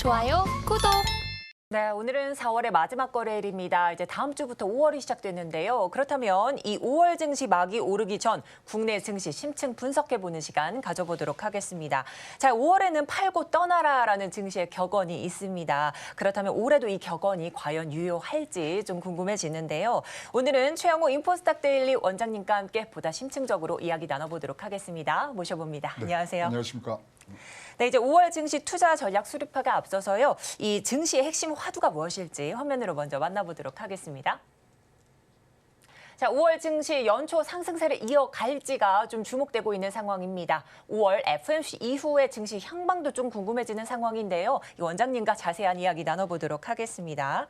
좋아요, 구독. 네, 오늘은 4월의 마지막 거래일입니다. 이제 다음 주부터 5월이 시작되는데요. 그렇다면 이 5월 증시 막이 오르기 전 국내 증시 심층 분석해보는 시간 가져보도록 하겠습니다. 자, 5월에는 팔고 떠나라라는 증시의 격언이 있습니다. 그렇다면 올해도 이 격언이 과연 유효할지 좀 궁금해지는데요. 오늘은 최영호 인포스탁 데일리 원장님과 함께 보다 심층적으로 이야기 나눠보도록 하겠습니다. 모셔봅니다. 네, 안녕하세요. 안녕하십니까. 네, 이제 5월 증시 투자 전략 수립화가 앞서서요. 이 증시의 핵심 화두가 무엇일지 화면으로 먼저 만나보도록 하겠습니다. 자, 5월 증시 연초 상승세를 이어갈지가 좀 주목되고 있는 상황입니다. 5월 FOMC 이후의 증시 향방도 좀 궁금해지는 상황인데요. 이 원장님과 자세한 이야기 나눠보도록 하겠습니다.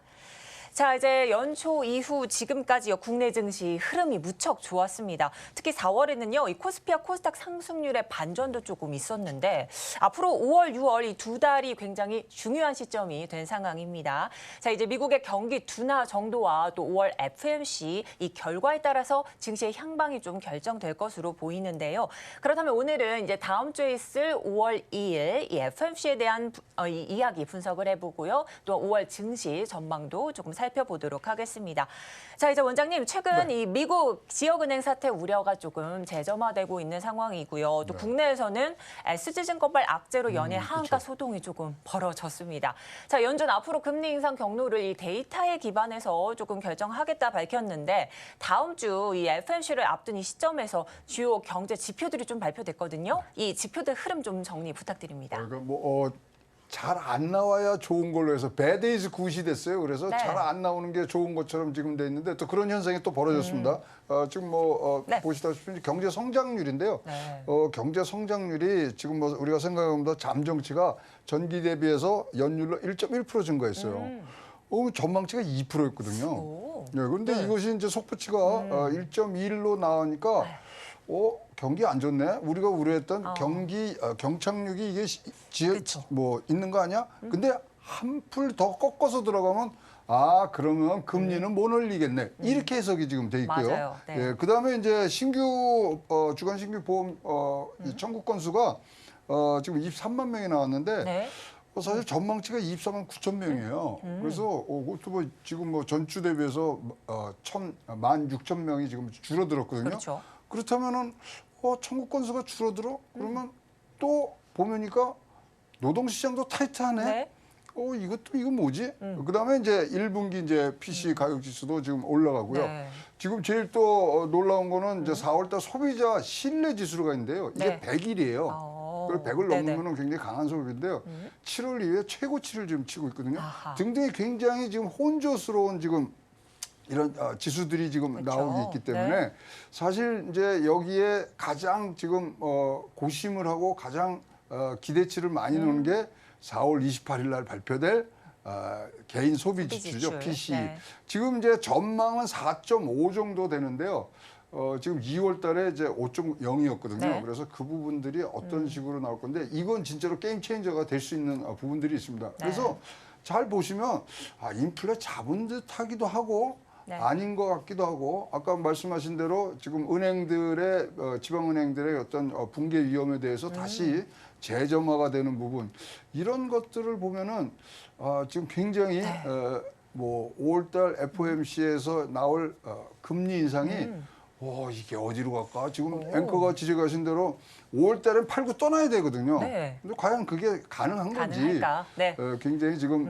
자, 이제 연초 이후 지금까지요, 국내 증시 흐름이 무척 좋았습니다. 특히 4월에는요, 이 코스피와 코스닥 상승률의 반전도 조금 있었는데 앞으로 5월, 6월 이 두 달이 굉장히 중요한 시점이 된 상황입니다. 자, 이제 미국의 경기 둔화 정도와 또 5월 FOMC 이 결과에 따라서 증시의 향방이 좀 결정될 것으로 보이는데요. 그렇다면 오늘은 이제 다음 주에 있을 5월 2일 이 FOMC에 대한 이 이야기 분석을 해보고요. 또 5월 증시 전망도 조금 살펴보도록 하겠습니다. 자, 이제 원장님, 최근 이 미국 지역은행 사태 우려가 조금 재점화되고 있는 상황이고요. 또 국내에서는 SG증권발 악재로 연일 하한가 소동이 조금 벌어졌습니다. 자, 연준 앞으로 금리 인상 경로를 이 데이터에 기반해서 조금 결정하겠다 밝혔는데 다음 주 이 FOMC를 앞둔 이 시점에서 주요 경제 지표들이 좀 발표됐거든요. 이 지표들 흐름 좀 정리 부탁드립니다. 그러니까 잘 안 나와야 좋은 걸로 해서 bad is good이 됐어요. 그래서 네. 잘 안 나오는 게 좋은 것처럼 지금 돼 있는데 또 그런 현상이 또 벌어졌습니다. 지금 네. 보시다시피 경제 성장률인데요. 네. 경제 성장률이 지금 우리가 생각해보면 잠정치가 전기 대비해서 연율로 1.1% 증가했어요. 전망치가 2%였거든요. 오. 네, 그런데 이것이 이제 속보치가 1.1로 나오니까 경기 안 좋네. 우리가 우려했던 경착륙이 이게 있는 거 아니야? 근데 한풀 더 꺾어서 들어가면 그러면 금리는 못 올리겠네. 이렇게 해석이 지금 돼 있고요. 맞아요. 네. 예, 그다음에 이제 주간 신규 보험 이 청구 건수가 지금 23만 명이 나왔는데 네. 사실 전망치가 24만 9천 명이에요. 그래서 그것도 지금 전주 대비해서 16,000명이 지금 줄어들었거든요. 그렇죠. 그렇다면은 청구 건수가 줄어들어? 그러면 또 보면니까 노동시장도 타이트하네. 네. 이거 뭐지? 그다음에 이제 1분기 이제 PC 가격 지수도 지금 올라가고요. 네. 지금 제일 또 놀라운 거는 이제 4월달 소비자 신뢰 지수가 있는데요. 이게 네. 100일이에요. 그리고 100을 네네. 넘는 거는 굉장히 강한 소비인데요. 7월 이후에 최고치를 지금 치고 있거든요. 아하. 등등이 굉장히 지금 혼조스러운 지금 이런 지수들이 지금 그렇죠. 나오고 있기 때문에 네. 사실 이제 여기에 가장 지금 고심을 하고 가장 기대치를 많이 놓는 게 4월 28일 날 발표될 개인 소비 지수죠, PC. 네. 지금 이제 전망은 4.5 정도 되는데요. 지금 2월 달에 이제 5.0이었거든요. 네. 그래서 그 부분들이 어떤 식으로 나올 건데 이건 진짜로 게임 체인저가 될 수 있는 부분들이 있습니다. 그래서 잘 보시면 인플레 잡은 듯 하기도 하고 네. 아닌 것 같기도 하고 아까 말씀하신 대로 지금 은행들의 지방은행들의 어떤 붕괴 위험에 대해서 다시 재점화가 되는 부분 이런 것들을 보면은 지금 굉장히 5월달 FOMC에서 나올 금리 인상이 이게 어디로 갈까? 지금 앵커가 지적하신 대로 5월 달엔 팔고 떠나야 되거든요. 네. 근데 과연 그게 가능한 건지 가능할까? 네. 굉장히 지금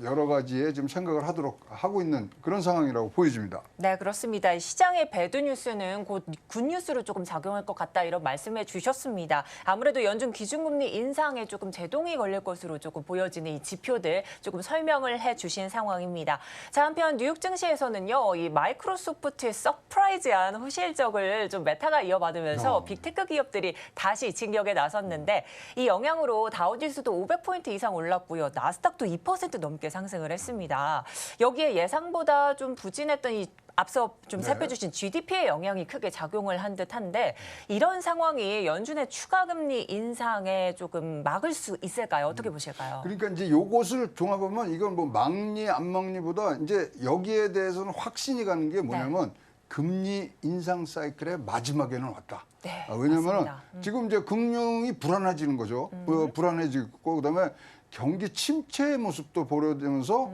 여러 가지의 지금 생각을 하고 있는 그런 상황이라고 보여집니다. 네, 그렇습니다. 시장의 배드 뉴스는 곧 굿뉴스로 조금 작용할 것 같다 이런 말씀해 주셨습니다. 아무래도 연준 기준금리 인상에 조금 제동이 걸릴 것으로 조금 보여지는 이 지표들 조금 설명을 해 주신 상황입니다. 자, 한편 뉴욕 증시에서는요, 이 마이크로소프트의 서프라이즈한 호실적을 좀 메타가 이어받으면서 빅테크 기업들이 다시 진격에 나섰는데 이 영향으로 다우지수도 500포인트 이상 올랐고요. 나스닥도 2% 넘게 상승을 했습니다. 여기에 예상보다 좀 부진했던 이 앞서 좀 살펴주신 GDP의 영향이 크게 작용을 한 듯한데 이런 상황이 연준의 추가 금리 인상에 조금 막을 수 있을까요? 어떻게 보실까요? 그러니까 이제 요것을 종합하면 이건 뭐 막리 안 막리보다 이제 여기에 대해서는 확신이 가는 게 뭐냐면 금리 인상 사이클의 마지막에는 왔다. 네, 왜냐하면 맞습니다. 지금 이제 금융이 불안해지는 거죠. 불안해지고 그다음에 경기 침체의 모습도 보여지면서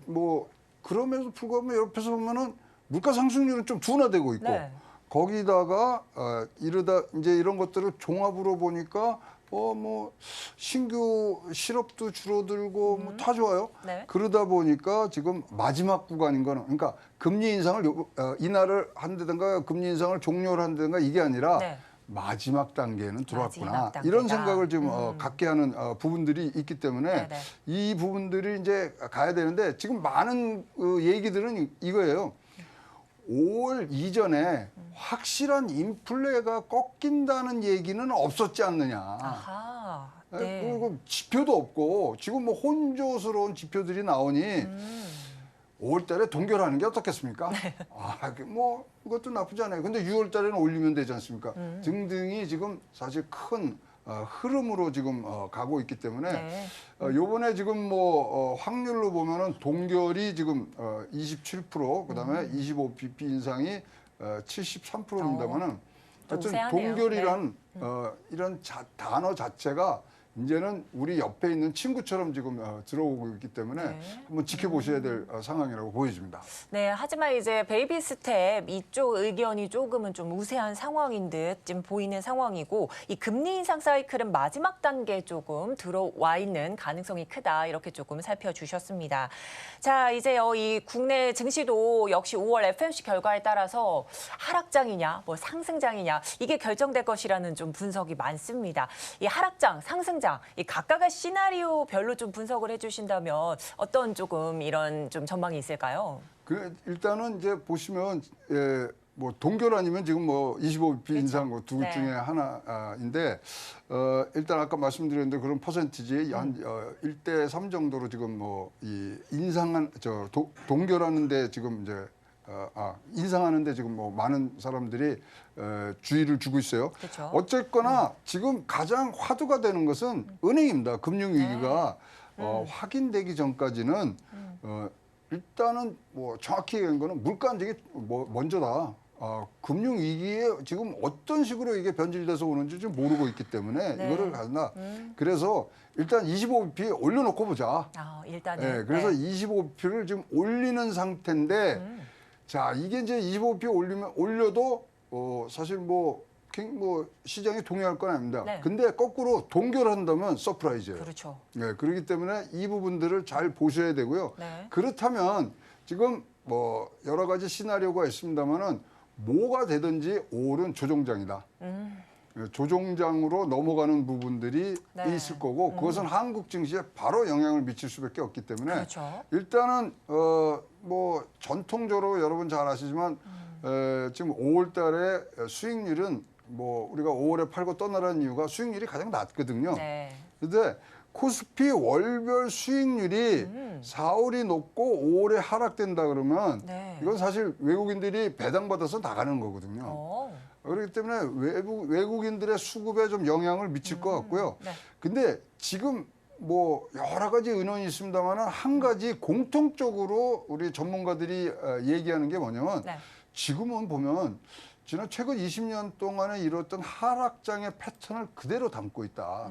뭐 그럼에도 불구하고 옆에서 보면은 물가 상승률은 좀 둔화되고 있고 네. 거기다가 이러다 이제 이런 것들을 종합으로 보니까 뭐 신규 실업도 줄어들고 뭐 다 좋아요. 네. 그러다 보니까 지금 마지막 구간인 거는 그러니까 금리 인상을 인하를 한다든가 금리 인상을 종료를 한다든가 이게 아니라 네. 마지막 단계는 들어왔구나. 마지막 단계다. 이런 생각을 지금 갖게 하는 부분들이 있기 때문에 네네. 이 부분들이 이제 가야 되는데 지금 많은 얘기들은 이거예요. 5월 이전에 확실한 인플레가 꺾인다는 얘기는 없었지 않느냐. 아하. 네. 그리고 지표도 없고 지금 뭐 혼조스러운 지표들이 나오니 5월 달에 동결하는 게 어떻겠습니까? 뭐 그것도 나쁘지 않아요. 근데 6월 달에는 올리면 되지 않습니까? 등등이 지금 사실 큰 흐름으로 지금 가고 있기 때문에 네. 요번에 지금 뭐 확률로 보면은 동결이 지금 27% 그다음에 25bp 인상이 73%입니다만은 하여튼 세하네요. 동결이란 이런 단어 자체가 이제는 우리 옆에 있는 친구처럼 지금 들어오고 있기 때문에 네. 한번 지켜보셔야 될 상황이라고 보여집니다. 네, 하지만 이제 베이비 스텝 이쪽 의견이 조금은 좀 우세한 상황인 듯 지금 보이는 상황이고 이 금리 인상 사이클은 마지막 단계에 조금 들어와 있는 가능성이 크다 이렇게 조금 살펴주셨습니다. 자, 이제요 이 국내 증시도 역시 5월 FOMC 결과에 따라서 하락장이냐 뭐 상승장이냐 이게 결정될 것이라는 좀 분석이 많습니다. 이 하락장, 상승장 이 각각의 시나리오별로 좀 분석을 해주신다면 어떤 조금 이런 좀 전망이 있을까요? 일단은 이제 보시면 뭐 동결 아니면 지금 뭐 25bp 인상 두 네. 중에 하나인데 일단 아까 말씀드렸는데 그런 퍼센티지 한 1대 3 정도로 지금 뭐 이 인상한 동결하는데 지금 이제 인상하는데 지금 뭐 많은 사람들이 주의를 주고 있어요. 그렇죠. 어쨌거나 지금 가장 화두가 되는 것은 은행입니다. 금융 위기가 확인되기 전까지는 일단은 뭐 정확히 얘기한 거는 물가 안정이 뭐 먼저다. 금융 위기에 지금 어떤 식으로 이게 변질돼서 오는지 좀 모르고 있기 때문에 네. 이거를 간다. 그래서 일단 25bp 올려놓고 보자. 일단은. 네, 그래서 네. 25bp를 지금 올리는 상태인데, 자 이게 이제 25bp 올려도 사실 뭐 시장이 동의할 건 아닙니다. 네. 근데 거꾸로 동결한다면 서프라이즈예요. 그렇죠. 네, 그렇기 때문에 이 부분들을 잘 보셔야 되고요. 네. 그렇다면 지금 뭐 여러 가지 시나리오가 있습니다만은 뭐가 되든지 5월은 조정장이다. 조정장으로 넘어가는 부분들이 네. 있을 거고 그것은 한국 증시에 바로 영향을 미칠 수밖에 없기 때문에 그렇죠. 일단은 뭐 전통적으로 여러분 잘 아시지만 지금 5월달에 수익률은 뭐 우리가 5월에 팔고 떠나라는 이유가 수익률이 가장 낮거든요. 네. 그런데 코스피 월별 수익률이 4월이 높고 5월에 하락된다 그러면 네. 이건 사실 외국인들이 배당받아서 나가는 거거든요. 그렇기 때문에 외국인들의 수급에 좀 영향을 미칠 것 같고요. 네. 근데 지금 뭐 여러 가지 의논이 있습니다만 한 가지 공통적으로 우리 전문가들이 얘기하는 게 뭐냐면 네. 지금은 보면 지난 최근 20년 동안에 이뤘던 하락장의 패턴을 그대로 담고 있다.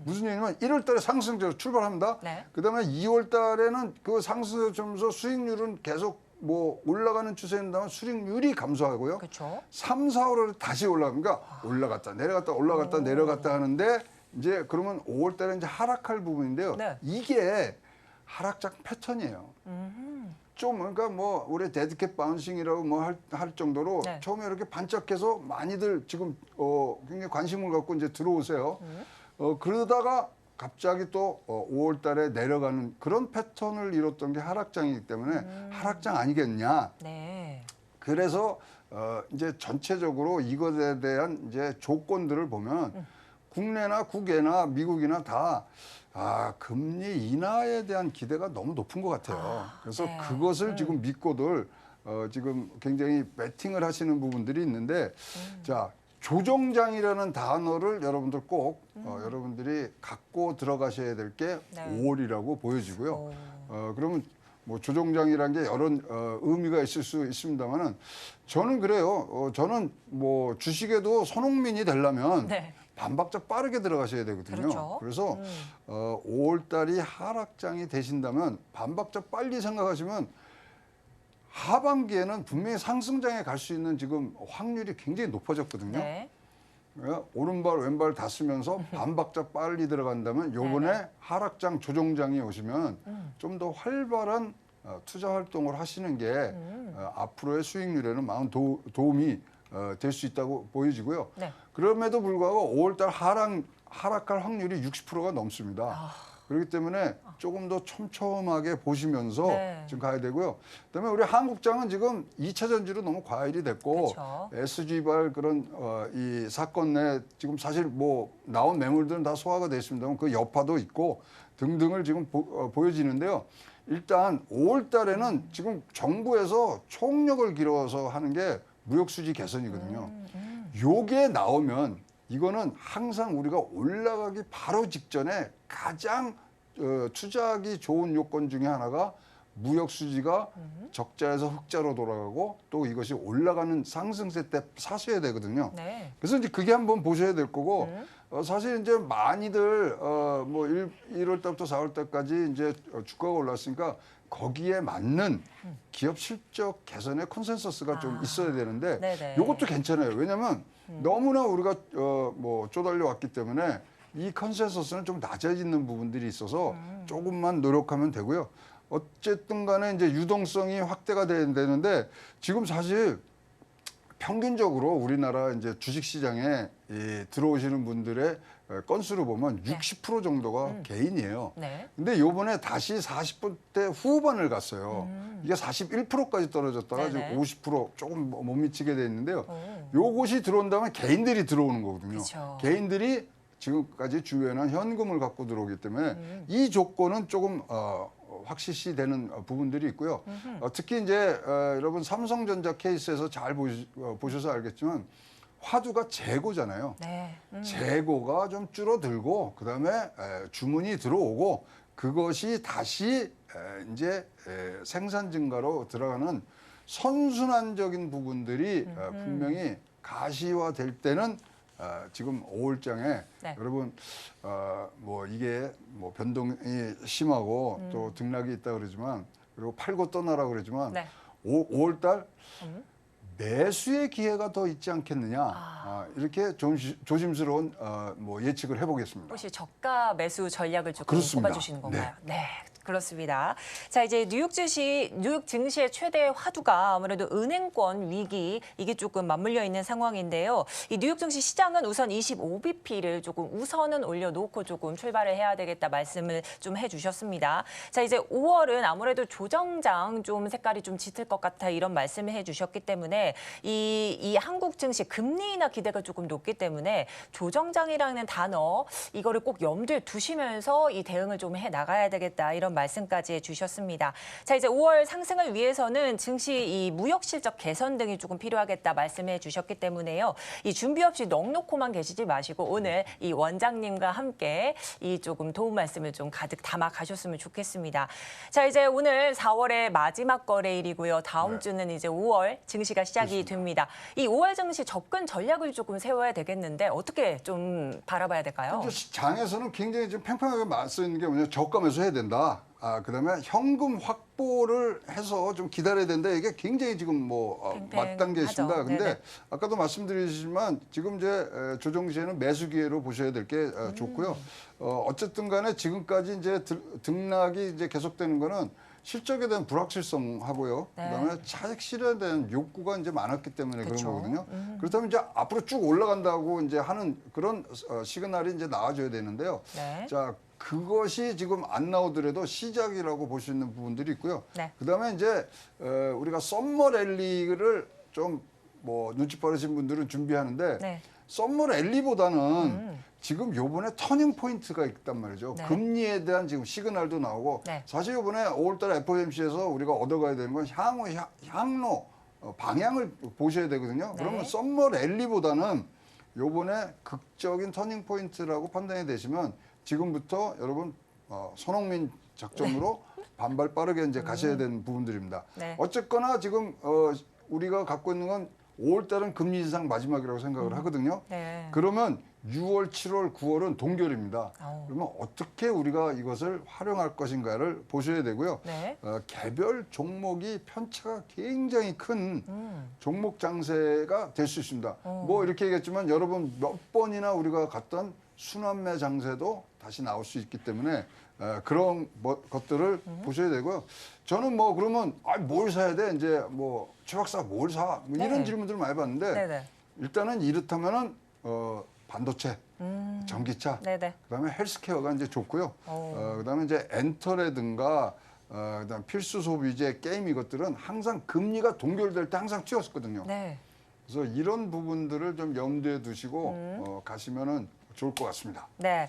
무슨 얘기냐면 1월 달에 상승세로 출발합니다. 네. 그다음에 2월 달에는 그 상승세 점에서 수익률은 계속 뭐 올라가는 추세입니다만 수익률이 감소하고요. 그렇죠. 3, 4월에 다시 올라갑니다. 올라갔다 내려갔다 올라갔다 내려갔다 하는데 이제 그러면 5월 달에 이제 하락할 부분인데요. 네. 이게 하락장 패턴이에요. 좀 그러니까 뭐 우리 데드캣 바운싱이라고 뭐 할 정도로 네. 처음에 이렇게 반짝해서 많이들 지금 굉장히 관심을 갖고 이제 들어오세요. 그러다가 갑자기 또 5월 달에 내려가는 그런 패턴을 이뤘던 게 하락장이기 때문에 하락장 아니겠냐. 네. 그래서 이제 전체적으로 이것에 대한 이제 조건들을 보면 국내나 국외나 미국이나 다 금리 인하에 대한 기대가 너무 높은 것 같아요. 그래서 네. 그것을 지금 믿고들 지금 굉장히 배팅을 하시는 부분들이 있는데 자 조정장이라는 단어를 여러분들 꼭 여러분들이 갖고 들어가셔야 될 게 네. 5월이라고 보여지고요. 그러면 뭐 조정장이라는 게 여러 의미가 있을 수 있습니다만은 저는 그래요. 저는 뭐 주식에도 손흥민이 되려면 네. 반박자 빠르게 들어가셔야 되거든요. 그렇죠. 그래서 5월 달이 하락장이 되신다면 반박자 빨리 생각하시면 하반기에는 분명히 상승장에 갈 수 있는 지금 확률이 굉장히 높아졌거든요. 네. 오른발 왼발 다 쓰면서 반박자 빨리 들어간다면 요번에 네네. 하락장 조정장이 오시면 좀 더 활발한 투자 활동을 하시는 게 앞으로의 수익률에는 많은 도움이 될 수 있다고 보여지고요. 네. 그럼에도 불구하고 5월 달 하락할 확률이 60%가 넘습니다. 그렇기 때문에 조금 더 촘촘하게 보시면서 네. 지금 가야 되고요. 그다음에 우리 한국장은 지금 2차 전지로 너무 과열이 됐고 그렇죠. SG발 그런 이 사건 내 지금 사실 뭐 나온 매물들은 다 소화가 됐습니다만 그 여파도 있고 등등을 지금 보여지는데요. 일단 5월 달에는 지금 정부에서 총력을 기울여서 하는 게 무역수지 개선이거든요. 요게 나오면 이거는 항상 우리가 올라가기 바로 직전에 가장 투자하기 좋은 요건 중에 하나가 무역 수지가 적자에서 흑자로 돌아가고 또 이것이 올라가는 상승세 때 사셔야 되거든요. 네. 그래서 이제 그게 한번 보셔야 될 거고 사실 이제 많이들 뭐 1월 달부터 4월 달까지 이제 주가가 올랐으니까 거기에 맞는 기업 실적 개선의 컨센서스가 좀 있어야 되는데 네네. 이것도 괜찮아요. 왜냐하면 너무나 우리가 뭐 쪼달려 왔기 때문에 이 컨센서스는 좀 낮아지는 부분들이 있어서 조금만 노력하면 되고요. 어쨌든 간에 이제 유동성이 확대가 되는데 지금 사실 평균적으로 우리나라 이제 주식 시장에 들어오시는 분들의 건수를 보면 60% 정도가 개인이에요. 네. 근데 요번에 다시 40%대 후반을 갔어요. 이게 41%까지 떨어졌다가 네네. 지금 50% 조금 못 미치게 돼 있는데요. 오. 요것이 들어온다면 개인들이 들어오는 거거든요. 그쵸. 개인들이 지금까지 주변은 현금을 갖고 들어오기 때문에 이 조건은 조금 확실시 되는 부분들이 있고요. 특히 이제 여러분 삼성전자 케이스에서 잘 보셔서 알겠지만 화두가 재고잖아요. 네. 재고가 좀 줄어들고 그다음에 주문이 들어오고 그것이 다시 이제 생산 증가로 들어가는 선순환적인 부분들이 분명히 가시화될 때는 지금 5월장에 네. 여러분 뭐 이게 뭐 변동이 심하고 또 등락이 있다 그러지만 그리고 팔고 떠나라 그러지만 네. 5월달 매수의 기회가 더 있지 않겠느냐 이렇게 조심스러운 뭐 예측을 해보겠습니다. 혹시 저가 매수 전략을 조금 그렇습니다. 꼽아주시는 건가요? 네. 그렇습니다. 자, 이제 뉴욕 증시의 최대 화두가 아무래도 은행권 위기 이게 조금 맞물려 있는 상황인데요. 이 뉴욕 증시 시장은 우선 25bp를 조금 우선은 올려놓고 조금 출발을 해야 되겠다 말씀을 좀 해주셨습니다. 자, 이제 5월은 아무래도 조정장 좀 색깔이 좀 짙을 것 같아 이런 말씀을 해주셨기 때문에 이 한국 증시 금리 인하 기대가 조금 높기 때문에 조정장이라는 단어 이거를 꼭 염두에 두시면서 이 대응을 좀 해 나가야 되겠다 이런 말씀까지 해주셨습니다. 자, 이제 5월 상승을 위해서는 증시 이 무역 실적 개선 등이 조금 필요하겠다 말씀해 주셨기 때문에요. 이 준비 없이 넋놓고만 계시지 마시고 오늘 이 원장님과 함께 이 조금 도움 말씀을 좀 가득 담아 가셨으면 좋겠습니다. 자, 이제 오늘 4월의 마지막 거래일이고요. 다음 주는 이제 5월 증시가 시작이 됩니다. 이 5월 증시 접근 전략을 조금 세워야 되겠는데 어떻게 좀 바라봐야 될까요? 현재 장에서는 굉장히 지금 팽팽하게 맞서 있는 게 뭐냐 저가 매수해야 된다. 그다음에 현금 확보를 해서 좀 기다려야 된다. 이게 굉장히 지금 뭐 맞단계 있습니다. 팽팽하죠. 근데 네네. 아까도 말씀드리지만 지금 이제 조정 시에는 매수 기회로 보셔야 될 게 좋고요. 어쨌든 간에 지금까지 이제 등락이 이제 계속되는 거는 실적에 대한 불확실성하고요. 네. 그다음에 차익 실현에 대한 욕구가 이제 많았기 때문에 그쵸. 그런 거거든요. 그렇다면 이제 앞으로 쭉 올라간다고 이제 하는 그런 시그널이 이제 나와줘야 되는데요. 네. 자, 그것이 지금 안 나오더라도 시작이라고 볼 수 있는 부분들이 있고요. 네. 그다음에 이제 우리가 썸머 랠리를 좀 뭐 눈치 빠르신 분들은 준비하는데 네. 썸머 랠리보다는 지금 요번에 터닝 포인트가 있단 말이죠. 네. 금리에 대한 지금 시그널도 나오고 네. 사실 요번에 5월달 FOMC에서 우리가 얻어가야 되는 건 향로 방향을 보셔야 되거든요. 네. 그러면 썸머 랠리보다는 요번에 극적인 터닝 포인트라고 판단이 되시면 지금부터 여러분 손흥민 작전으로 반발 빠르게 이제 가셔야 되는 부분들입니다. 네. 어쨌거나 지금 우리가 갖고 있는 건 5월 달은 금리 인상 마지막이라고 생각을 하거든요. 네. 그러면 6월, 7월, 9월은 동결입니다. 아우. 그러면 어떻게 우리가 이것을 활용할 것인가를 보셔야 되고요. 네. 개별 종목이 편차가 굉장히 큰 종목 장세가 될 수 있습니다. 뭐 이렇게 얘기했지만 여러분 몇 번이나 우리가 갔던 순환매 장세도 다시 나올 수 있기 때문에 그런 것들을 보셔야 되고요. 저는 뭐 그러면 뭘 사야 돼? 이제 뭐 최 박사 뭘 사? 뭐 이런 네. 질문들을 많이 받는데 네네. 일단은 이렇다면은 반도체, 전기차, 네네. 그다음에 헬스케어가 이제 좋고요. 그다음에 이제 엔터라든가 그다음 필수 소비재, 게임 이것들은 항상 금리가 동결될 때 항상 튀었었거든요. 네. 그래서 이런 부분들을 좀 염두에 두시고 가시면은 좋을 것 같습니다. 네.